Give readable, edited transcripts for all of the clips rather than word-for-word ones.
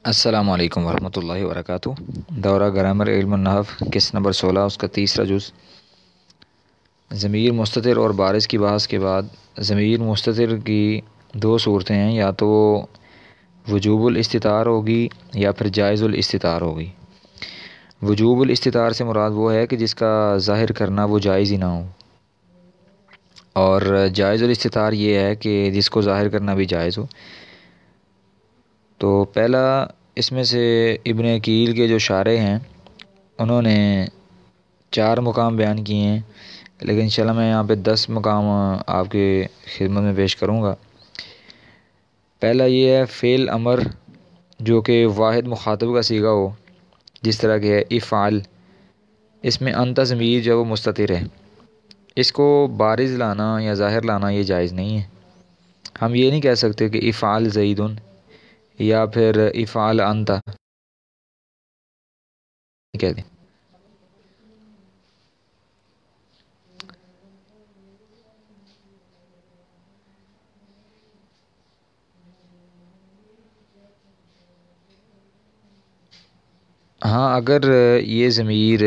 السلام علیکم ورحمۃ اللہ وبرکاتہ۔ دورہ گرامر علم النحو قسط نمبر 16 اس کا تیسرا جز۔ ضمیر مستتر اور بارز کی بحث کے بعد ضمیر مستتر کی دو صورتیں ہیں، یا تو وجوب الاستتار ہوگی یا پھر جائز الاستتار ہوگی۔ وجوب الاستتار سے مراد وہ ہے کہ جس کا ظاہر کرنا وہ جائز ہی نہ ہو، اور جائز الاستتار یہ ہے کہ جس کو ظاہر کرنا بھی جائز ہو۔ تو پہلا اس میں سے ابن عقیل کے جو شارح ہیں انہوں نے 4 مقام بیان کیے ہیں، لیکن انشاءاللہ میں یہاں پہ 10 مقام آپ کے خدمت میں پیش کروں گا۔ پہلا یہ ہے فعل امر جو کہ واحد مخاطب کا صیغہ ہو، جس طرح کہ ہے افعل، اس میں انت ضمیر جو وہ مستتر ہے، اس کو بارز لانا یا ظاہر لانا یہ جائز نہیں ہے۔ ہم یہ نہیں کہہ سکتے کہ افعل زید یا پھر افعل انت کہہ دیں۔ ہاں، اگر یہ ضمیر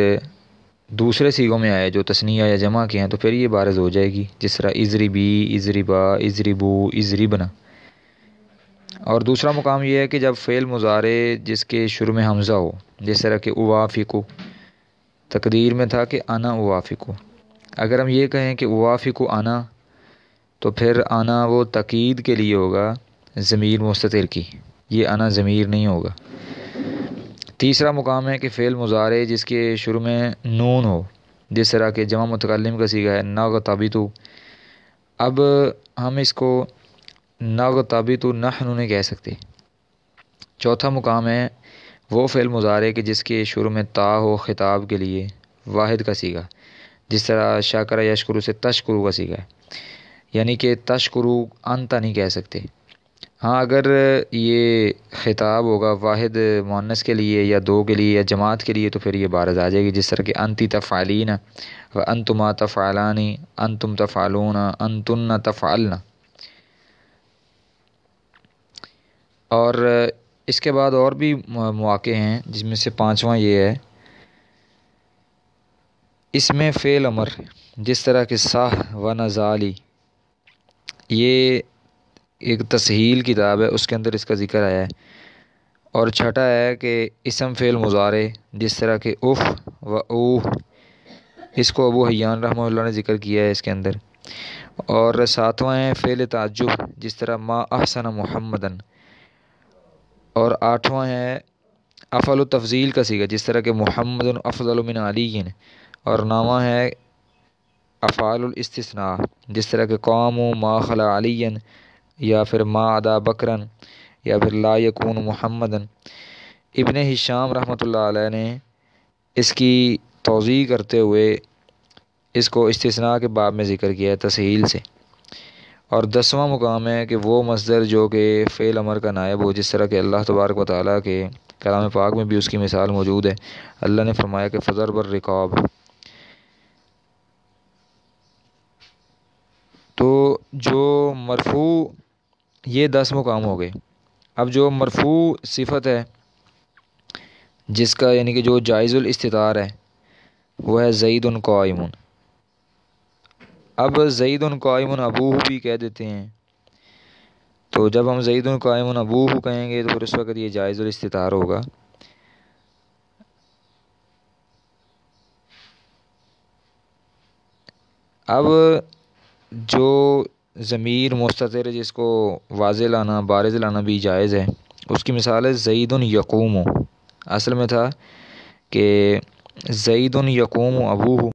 دوسرے صیغوں میں آئے جو تثنیہ یا جمع کے ہیں تو پھر یہ بارز ہو جائے گی، جس طرح اضربی، اضربا، اضربو، اضربنا۔ اور دوسرا مقام یہ ہے کہ جب فعل مضارع جس کے شروع میں حمزہ ہو، جس طرح کہ اوافقو، تقدیر میں تھا کہ انا اوافقو، اگر ہم یہ کہیں کہ اوافقو انا تو پھر انا وہ تاکید کے لیے ہوگا ضمیر مستتر کی، یہ انا ضمیر نہیں ہوگا۔ تیسرا مقام ہے کہ فعل مضارع جس کے شروع میں نون ہو، جس طرح کہ جمع متکلم کا صیغہ ہے نغتبطو، اب ہم اس کو نغتبطو نحن نہیں کہہ سکتے۔ چوتھا مقام ہے وہ فعل مضارع کہ جس کے شروع میں تا ہو خطاب کے لیے واحد کا صیغہ، جس طرح شاکر یشکرو سے تشکرو کا صیغہ ہے، یعنی کہ تشکرو انت نہیں کہہ سکتے۔ ہاں، اگر یہ خطاب ہوگا واحد مؤنث کے لیے یا دو کے لیے یا جماعت کے لیے تو پھر یہ بارز آ جائے گی، جس طرح کہ انتی تفعلین و انتما تفعلانی، انتم تفعلون، انتن تفعلن۔ اور اس کے بعد اور بھی مواقع ہیں، جس میں سے 5واں یہ ہے، اس میں فعل امر جس طرح کہ صح و نزالی، یہ ایک تسہیل کتاب ہے، اس کے اندر اس کا ذکر آیا ہے۔ اور چھٹا ہے کہ اسم فعل مضارع جس طرح کہ اف و اوہ، اس کو ابو حیان رحمہ اللہ نے ذکر کیا ہے اس کے اندر۔ اور 7واں ہے فعل تعجب جس طرح ما احسن محمدن۔ اور 8واں ہے افعل التفضیل کا صیغہ جس طرح کہ محمد افضل من علی۔ اور 9واں ہے افعال الاستثناء جس طرح کہ قوم ما خلا علی، یا پھر ما عدا بکرن، یا پھر لا یکون محمدن۔ ابن ہشام رحمۃ اللہ علیہ نے اس کی توضیح کرتے ہوئے اس کو استثناء کے باب میں ذکر کیا ہے تسہیل سے۔ اور 10واں مقام ہے کہ وہ مصدر جو کہ فعل امر کا نائب ہو، جس طرح کہ اللہ تبارک و تعالیٰ کے کلام پاک میں بھی اس کی مثال موجود ہے۔ اللہ نے فرمایا کہ فضرب الرقاب۔ تو جو مرفوع، یہ 10 مقام ہو گئے۔ اب جو مرفوع صفت ہے جس کا یعنی کہ جو جائز الاستتار ہے وہ ہے زید قائم۔ اب زید قائم ابوہ بھی کہہ دیتے ہیں، تو جب ہم زید قائم ابوہ کہیں گے تو پھر اس وقت یہ جائز الاستتار ہوگا۔ اب جو ضمیر مستتر جس کو واضح لانا بارز لانا بھی جائز ہے، اس کی مثال ہے زید یقوم۔ اصل میں تھا کہ زید یقوم ابوہ،